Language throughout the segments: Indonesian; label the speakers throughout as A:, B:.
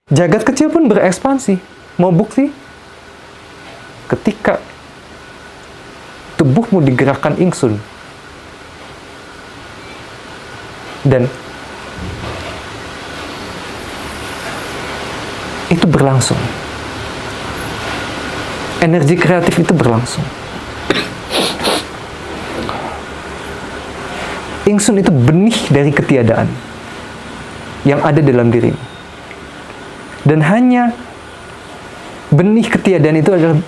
A: Jagat kecil pun berekspansi. Mau bukti? Ketika tubuhmu digerakkan ingsun, dan itu berlangsung. Energi kreatif itu berlangsung. Ingsun itu benih dari ketiadaan yang ada dalam dirimu. Dan hanya benih ketiadaan itu adalah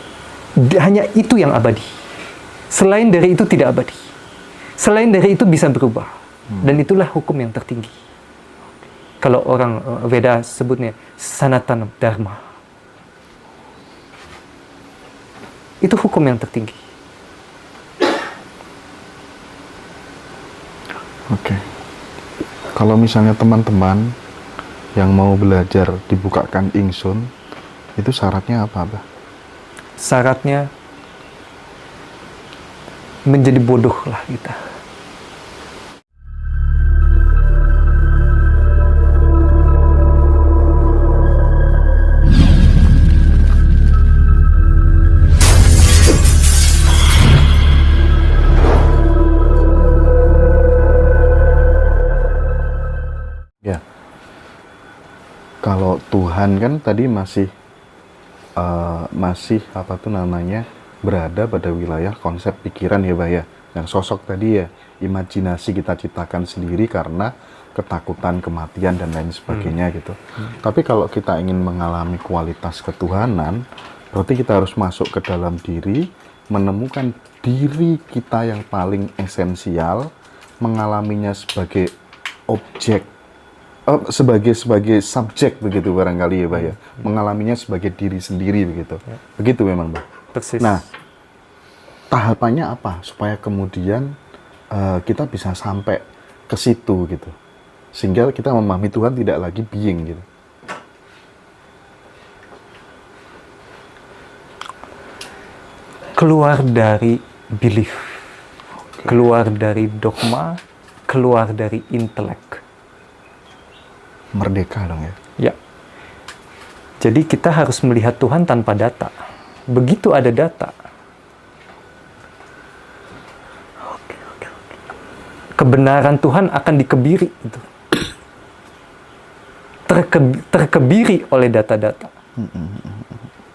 A: hanya itu yang abadi. Selain dari itu tidak abadi. Selain dari itu bisa berubah. Dan itulah hukum yang tertinggi. Kalau orang Veda sebutnya Sanatana Dharma. Itu hukum yang tertinggi.
B: Oke. Kalau misalnya teman-teman yang mau belajar dibukakan ingsun, itu syaratnya apa, Abah?
A: Syaratnya menjadi bodoh lah kita.
B: Ya. Kalau Tuhan kan tadi masih apa tuh namanya, berada pada wilayah konsep pikiran ya, Bah ya. Yang sosok tadi ya, imajinasi kita ciptakan sendiri karena ketakutan kematian dan lain sebagainya gitu. Tapi kalau kita ingin mengalami kualitas ketuhanan, berarti kita harus masuk ke dalam diri, menemukan diri kita yang paling esensial, mengalaminya sebagai objek, sebagai subjek begitu barangkali ya, Bah ya. Mengalaminya sebagai diri sendiri begitu. Begitu memang, Bah.
A: Persis.
B: Nah, tahapannya apa supaya kemudian kita bisa sampai ke situ gitu, sehingga kita memahami Tuhan tidak lagi being gitu.
A: Keluar dari belief, keluar dari dogma, keluar dari intelek.
B: Merdeka dong ya.
A: Ya. Jadi kita harus melihat Tuhan tanpa data. Begitu ada data, kebenaran Tuhan akan dikebiri itu. Terkebiri oleh data-data.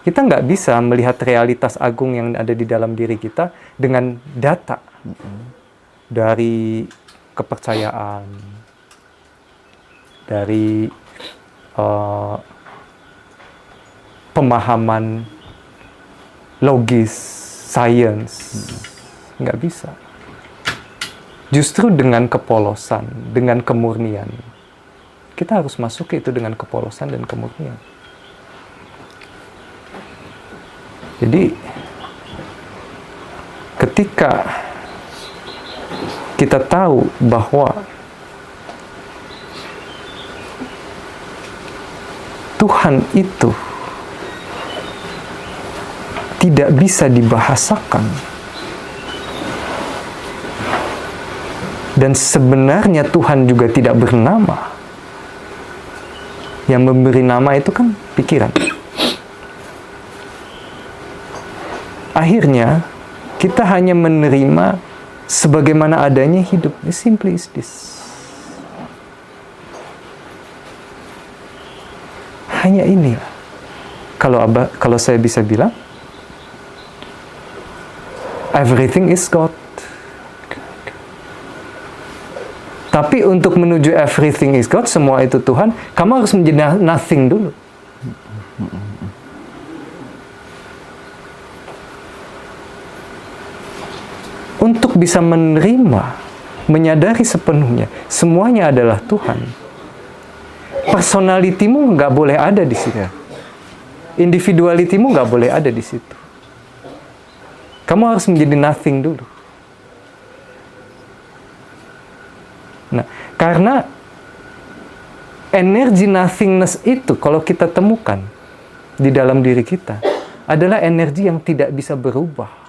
A: Kita nggak bisa melihat realitas agung yang ada di dalam diri kita dengan data. Dari kepercayaan, dari pemahaman logis, sains, nggak bisa. Justru dengan kepolosan, dengan kemurnian, kita harus masuk ke itu dengan kepolosan dan kemurnian. Jadi, ketika kita tahu bahwa Tuhan itu tidak bisa dibahasakan, dan sebenarnya Tuhan juga tidak bernama. Yang memberi nama itu kan pikiran. Akhirnya kita hanya menerima sebagaimana adanya hidup. As simply is this. Hanya ini. Kalau saya bisa bilang, everything is God. Tapi untuk menuju everything is God, semua itu Tuhan, kamu harus menjadi nothing dulu. Untuk bisa menerima, menyadari sepenuhnya, semuanya adalah Tuhan. Personalitimu nggak boleh ada di situ. Individualitimu nggak boleh ada di situ. Kamu harus menjadi nothing dulu. Nah, karena energi nothingness itu kalau kita temukan di dalam diri kita adalah energi yang tidak bisa berubah.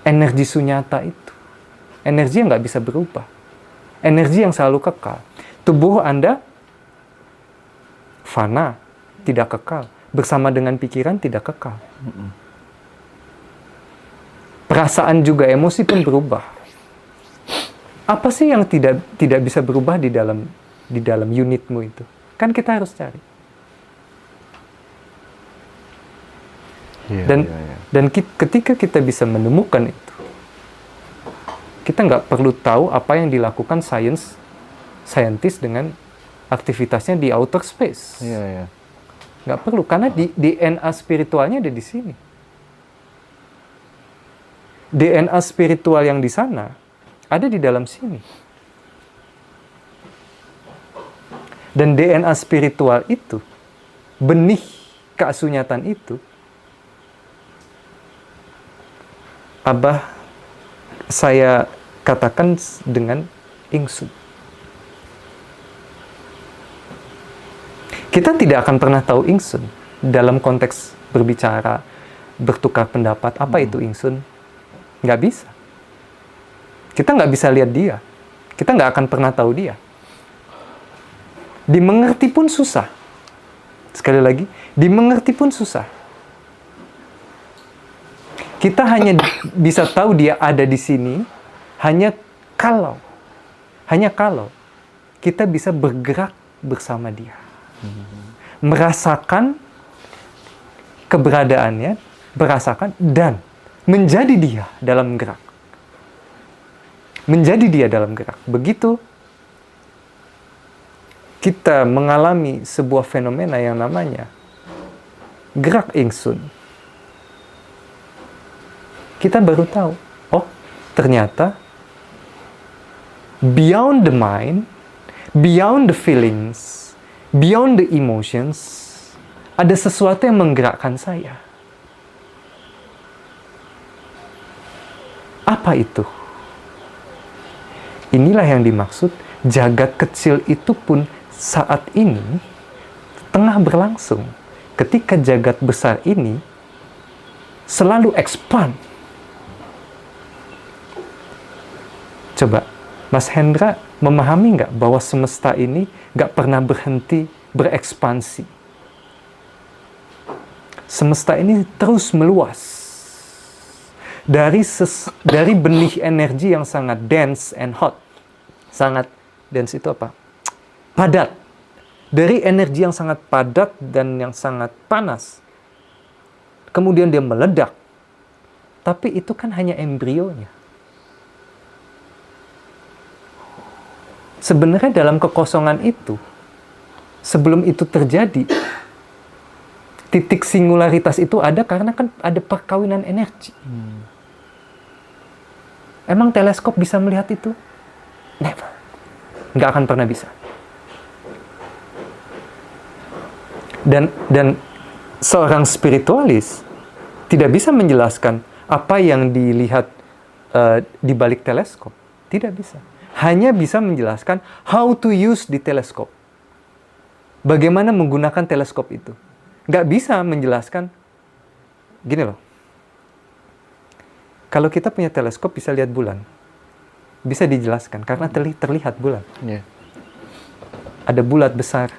A: Energi sunyata itu. Energi yang nggak bisa berubah. Energi yang selalu kekal. Tubuh Anda fana, tidak kekal. Bersama dengan pikiran tidak kekal. Perasaan juga, emosi pun berubah. Apa sih yang tidak bisa berubah di dalam unitmu itu? Kan kita harus cari. Dan ketika kita bisa menemukan itu, kita nggak perlu tahu apa yang dilakukan saintis dengan aktivitasnya di outer space. Nggak perlu, karena DNA spiritualnya ada di sini. DNA spiritual yang di sana ada di dalam sini. Dan DNA spiritual itu, benih keasunyatan itu, Abah saya katakan dengan ingsun. Kita tidak akan pernah tahu ingsun dalam konteks berbicara, bertukar pendapat. Apa itu ingsun? Nggak bisa. Kita nggak bisa lihat dia. Kita nggak akan pernah tahu dia. Dimengerti pun susah. Sekali lagi, dimengerti pun susah. Kita hanya bisa tahu dia ada di sini hanya kalau kita bisa bergerak bersama dia. Merasakan keberadaannya, dan menjadi dia dalam gerak. Menjadi dia dalam gerak. Begitu kita mengalami sebuah fenomena yang namanya gerak ingsun, kita baru tahu, oh ternyata beyond the mind, beyond the feelings, beyond the emotions, ada sesuatu yang menggerakkan saya. Apa itu? Inilah yang dimaksud jagat kecil itu pun saat ini tengah berlangsung. Ketika jagat besar ini selalu expand. Coba, Mas Hendra memahami nggak bahwa semesta ini nggak pernah berhenti berekspansi? Semesta ini terus meluas. Dari benih energi yang sangat dense and hot. Sangat dense itu apa? Padat. Dari energi yang sangat padat dan yang sangat panas. Kemudian dia meledak. Tapi itu kan hanya embrionya. Sebenarnya dalam kekosongan itu, sebelum itu terjadi, titik singularitas itu ada karena kan ada perkawinan energi. Emang teleskop bisa melihat itu? Never. Nggak akan pernah bisa. Dan seorang spiritualis tidak bisa menjelaskan apa yang dilihat di balik teleskop. Tidak bisa. Hanya bisa menjelaskan how to use di teleskop. Bagaimana menggunakan teleskop itu. Nggak bisa menjelaskan, gini loh. Kalau kita punya teleskop bisa lihat bulan. Bisa dijelaskan, karena terlihat bulan. Ada bulat besar.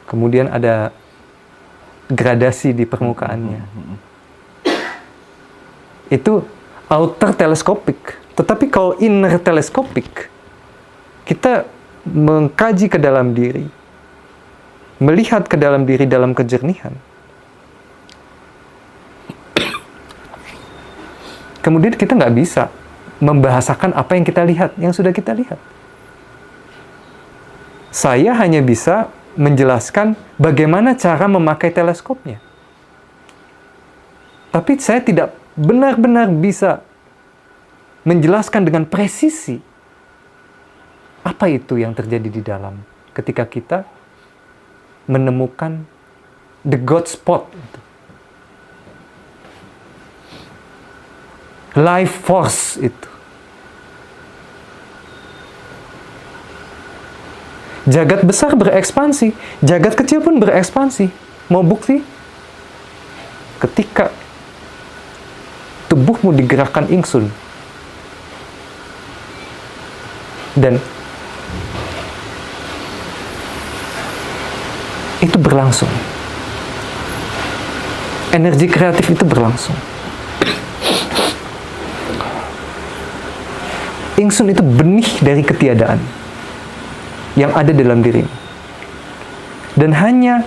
A: Kemudian ada gradasi di permukaannya. Itu outer teleskopik. Tetapi kalau inner teleskopik, kita mengkaji ke dalam diri, melihat ke dalam diri dalam kejernihan. Kemudian kita nggak bisa membahasakan apa yang kita lihat, yang sudah kita lihat. Saya hanya bisa menjelaskan bagaimana cara memakai teleskopnya. Tapi saya tidak benar-benar bisa menjelaskan dengan presisi apa itu yang terjadi di dalam ketika kita menemukan the God spot. Life force itu. Jagat besar berekspansi, jagat kecil pun berekspansi. Mau bukti? Ketika tubuhmu digerakkan ingsun, dan itu berlangsung. Energi kreatif itu berlangsung. Ingsun itu benih dari ketiadaan yang ada dalam dirimu. Dan hanya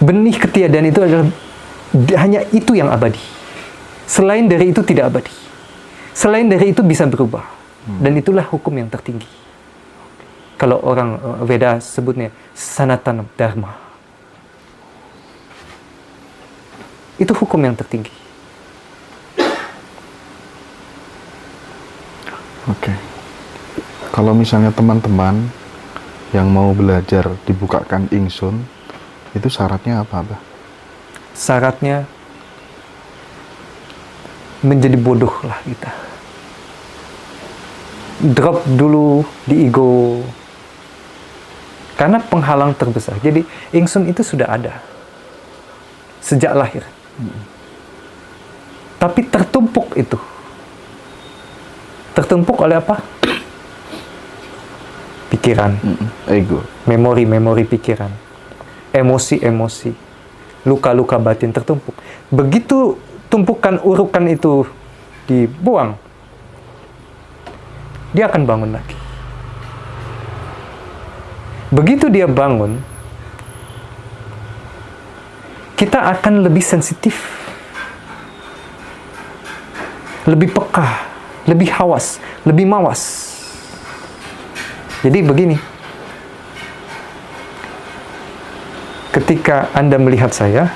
A: benih ketiadaan itu adalah hanya itu yang abadi. Selain dari itu tidak abadi. Selain dari itu bisa berubah. Dan itulah hukum yang tertinggi. Kalau orang Veda sebutnya Sanatana Dharma. Itu hukum yang tertinggi.
B: Oke. Kalau misalnya teman-teman yang mau belajar dibukakan ingsun, itu syaratnya apa, Abah?
A: Syaratnya menjadi bodoh lah kita. Drop dulu di ego. Karena penghalang terbesar. Jadi ingsun itu sudah ada sejak lahir. Tapi tertumpuk itu. Tertumpuk oleh apa? Pikiran.
B: Ego.
A: Memori-memori pikiran. Emosi-emosi. Luka-luka batin tertumpuk. Begitu tumpukan urukan itu dibuang, dia akan bangun lagi. Begitu dia bangun, kita akan lebih sensitif, lebih peka, lebih hawas, lebih mawas. Jadi begini, ketika Anda melihat saya,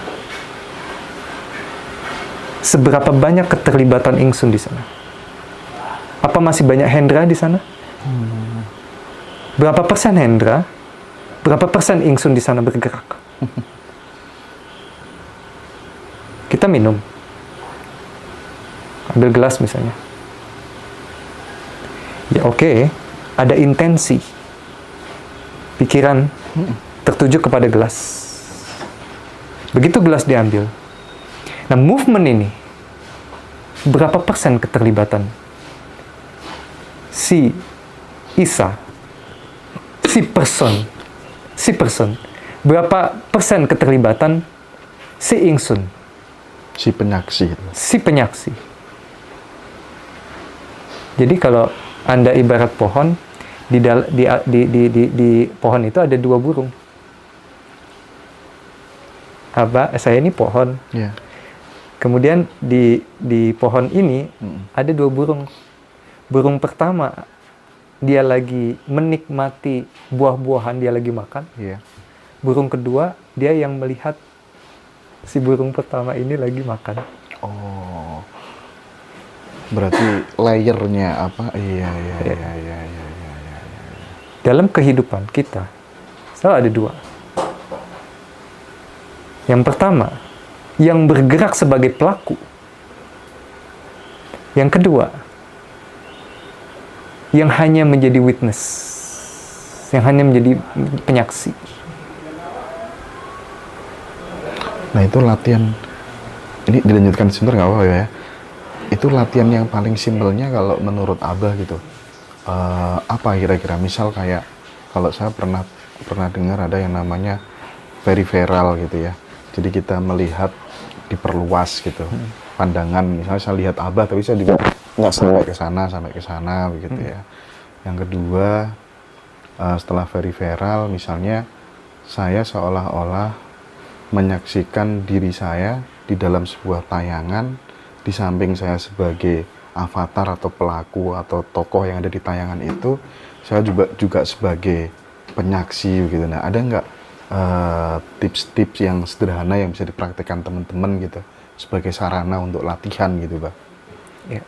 A: seberapa banyak keterlibatan ingsun di sana? Apa masih banyak hendra di sana? Berapa persen hendra? Berapa persen ingsun di sana bergerak? Kita minum. Ambil gelas misalnya. Ya oke, ada intensi. Pikiran tertuju kepada gelas. Begitu gelas diambil. Nah, movement ini, berapa persen keterlibatan si Isa, si person, berapa persen keterlibatan si ingsun,
B: Si penyaksi.
A: si penyaksi. Jadi kalau Anda ibarat pohon, di pohon itu ada dua burung. Saya ini pohon.
B: Ya.
A: Kemudian di pohon ini ada dua burung. Burung pertama, dia lagi menikmati buah-buahan, dia lagi makan.
B: Iya.
A: Burung kedua, dia yang melihat si burung pertama ini lagi makan.
B: Oh. Berarti layernya apa? Iya.
A: Dalam kehidupan kita, selalu ada dua. Yang pertama, yang bergerak sebagai pelaku. Yang kedua, yang hanya menjadi witness, yang hanya menjadi penyaksi.
B: Nah, itu latihan. Ini dilanjutkan sebentar nggak apa-apa ya? Itu latihan yang paling simpelnya kalau menurut Abah gitu. Apa kira-kira? Misal kayak kalau saya pernah dengar ada yang namanya peripheral gitu ya. Jadi kita melihat diperluas gitu. Pandangan, misalnya saya lihat Abah tapi saya juga nggak sampai ke sana begitu ya. Yang kedua, setelah peripheral misalnya saya seolah-olah menyaksikan diri saya di dalam sebuah tayangan, di samping saya sebagai avatar atau pelaku atau tokoh yang ada di tayangan itu, saya juga sebagai penyaksi gitu. Nah, ada nggak tips-tips yang sederhana yang bisa dipraktikkan teman-teman gitu sebagai sarana untuk latihan gitu, Pak?
A: Ya.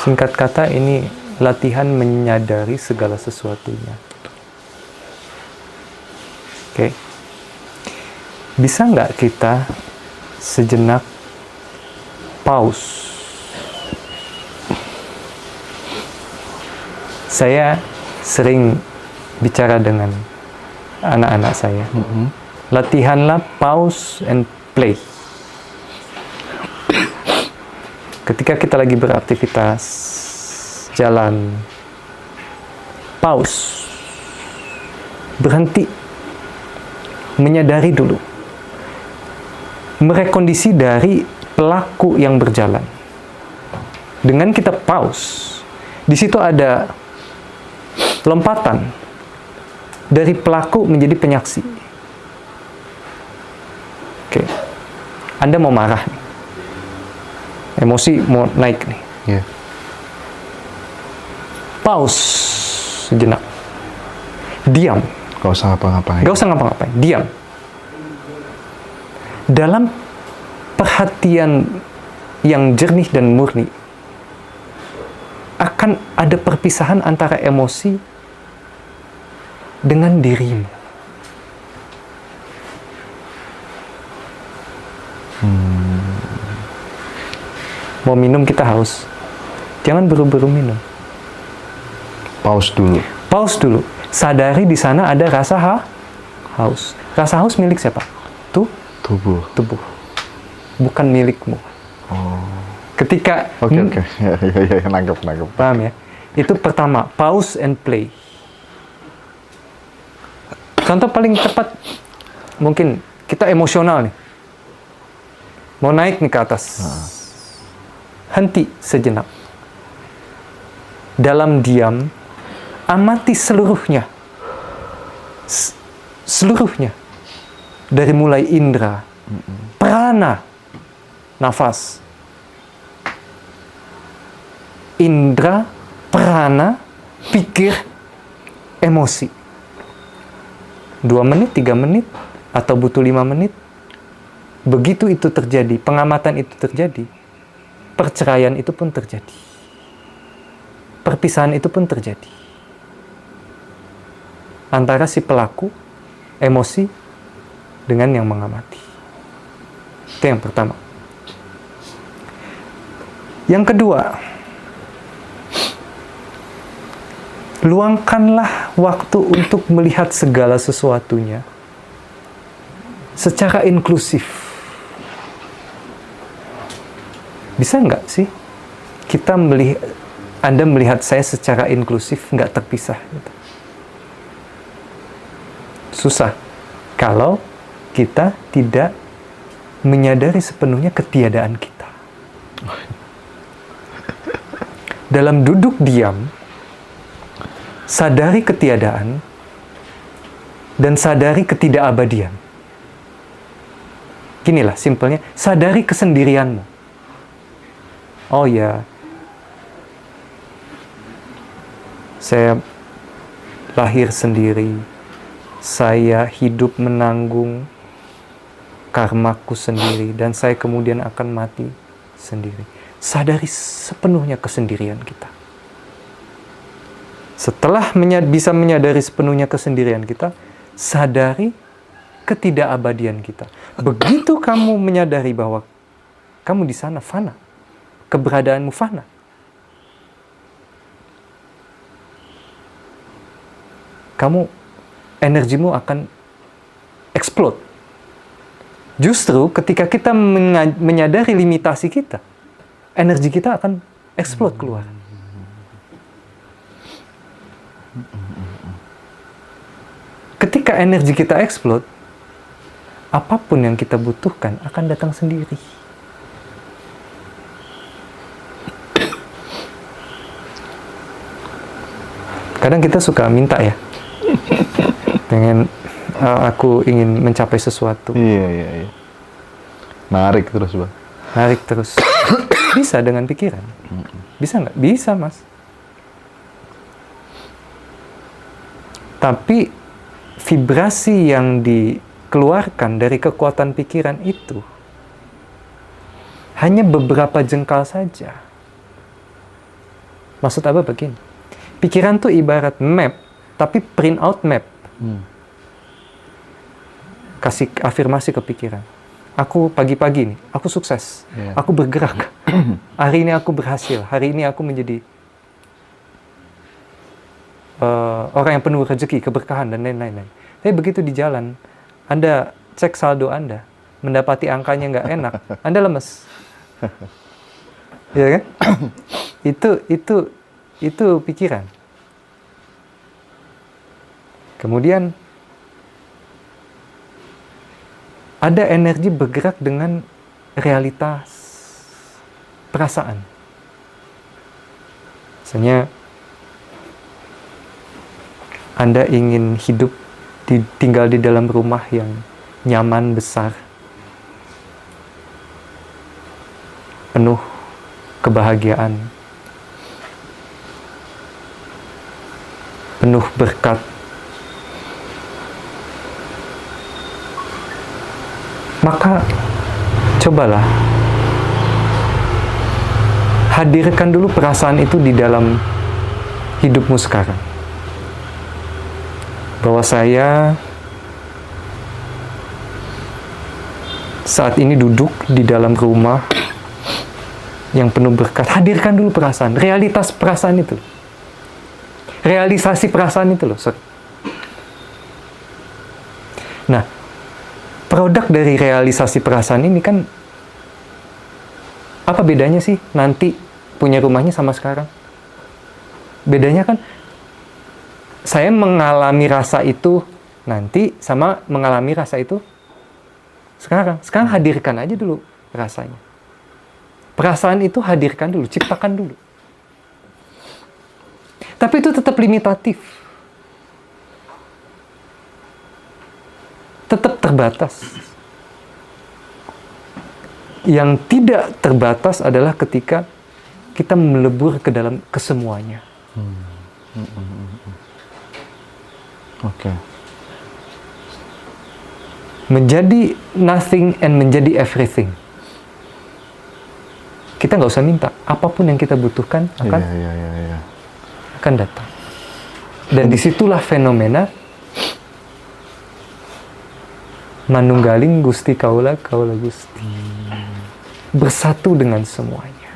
A: Singkat kata, ini latihan menyadari segala sesuatunya. Oke. Bisa nggak kita sejenak pause? Saya sering bicara dengan anak-anak saya. Latihanlah pause and play. Ketika kita lagi beraktivitas, jalan, Pause. Berhenti. Menyadari dulu. Merekondisi dari pelaku yang berjalan. Dengan kita pause, di situ ada lompatan dari pelaku menjadi penyaksi. Oke. Anda mau marah nih. Emosi mau naik nih.
B: Yeah.
A: Pause sejenak. Diam.
B: Gak usah ngapa-ngapain.
A: Gak usah ngapa-ngapain. Diam. Dalam perhatian yang jernih dan murni, akan ada perpisahan antara emosi dengan dirimu. Mau minum kita haus. Jangan buru-buru minum.
B: Pause dulu.
A: Pause dulu. Sadari di sana ada rasa haus. Rasa haus milik siapa?
B: Tubuh.
A: Bukan milikmu.
B: Oh.
A: Ketika
B: Oke. Ya, nangkep.
A: paham ya? Itu pertama, pause and play. Contoh paling tepat, mungkin kita emosional nih. Mau naik nih ke atas. Henti sejenak. Dalam diam, amati seluruhnya. Seluruhnya. Dari mulai indera, prana, nafas. Indra, prana, pikir, emosi. 2 menit, 3 menit, atau butuh 5 menit. Begitu itu terjadi, pengamatan itu terjadi, perceraian itu pun terjadi. Perpisahan itu pun terjadi. Antara si pelaku, emosi, dengan yang mengamati. Itu yang pertama. Yang kedua, luangkanlah waktu untuk melihat segala sesuatunya secara inklusif. Bisa nggak sih kita Anda melihat saya secara inklusif, nggak terpisah? Gitu. Susah kalau kita tidak menyadari sepenuhnya ketiadaan kita. Dalam duduk diam, sadari ketiadaan dan sadari ketidakabadian. Ginilah simpelnya, sadari kesendirianmu. Oh ya, saya lahir sendiri, saya hidup menanggung karmaku sendiri, dan saya kemudian akan mati sendiri. Sadari sepenuhnya kesendirian kita. Setelah bisa menyadari sepenuhnya kesendirian kita, sadari ketidakabadian kita. Begitu kamu menyadari bahwa kamu di sana fana, keberadaanmu fana, energimu akan explode. Justru ketika kita menyadari limitasi kita, energi kita akan explode keluar. Ketika energi kita explode, apapun yang kita butuhkan akan datang sendiri. Kadang kita suka minta ya, aku ingin mencapai sesuatu.
B: Iya. Narik terus, Bang.
A: Narik terus. Bisa dengan pikiran? Bisa nggak? Bisa, Mas. Tapi vibrasi yang dikeluarkan dari kekuatan pikiran itu hanya beberapa jengkal saja. Maksud apa begini? Pikiran tuh ibarat map, tapi print out map. Kasih afirmasi ke pikiran. Aku pagi-pagi nih, aku sukses. Aku bergerak. Hari ini aku berhasil. Hari ini aku menjadi orang yang penuh rezeki, keberkahan, dan lain-lain. Tapi begitu di jalan, Anda cek saldo Anda, mendapati angkanya nggak enak, Anda lemes. Ya kan? Itu pikiran. Kemudian ada energi bergerak dengan realitas perasaan. Misalnya Anda ingin hidup tinggal di dalam rumah yang nyaman, besar, penuh kebahagiaan, penuh berkat. Maka cobalah hadirkan dulu perasaan itu di dalam hidupmu sekarang. Bahwa saya saat ini duduk di dalam rumah yang penuh berkat. Hadirkan dulu perasaan, realitas perasaan itu. Realisasi perasaan itu loh. Nah, produk dari realisasi perasaan ini kan, apa bedanya sih nanti punya rumahnya sama sekarang? Bedanya kan, saya mengalami rasa itu nanti sama mengalami rasa itu sekarang. Sekarang hadirkan aja dulu rasanya. Perasaan itu hadirkan dulu, ciptakan dulu. Tapi itu tetap limitatif. Tetap terbatas. Yang tidak terbatas adalah ketika kita melebur ke dalam kesemuanya.
B: Oke.
A: Menjadi nothing and menjadi everything. Kita nggak usah minta. Apapun yang kita butuhkan akan datang. Dan disitulah fenomena manunggaling Gusti Kaula Gusti. Bersatu dengan semuanya.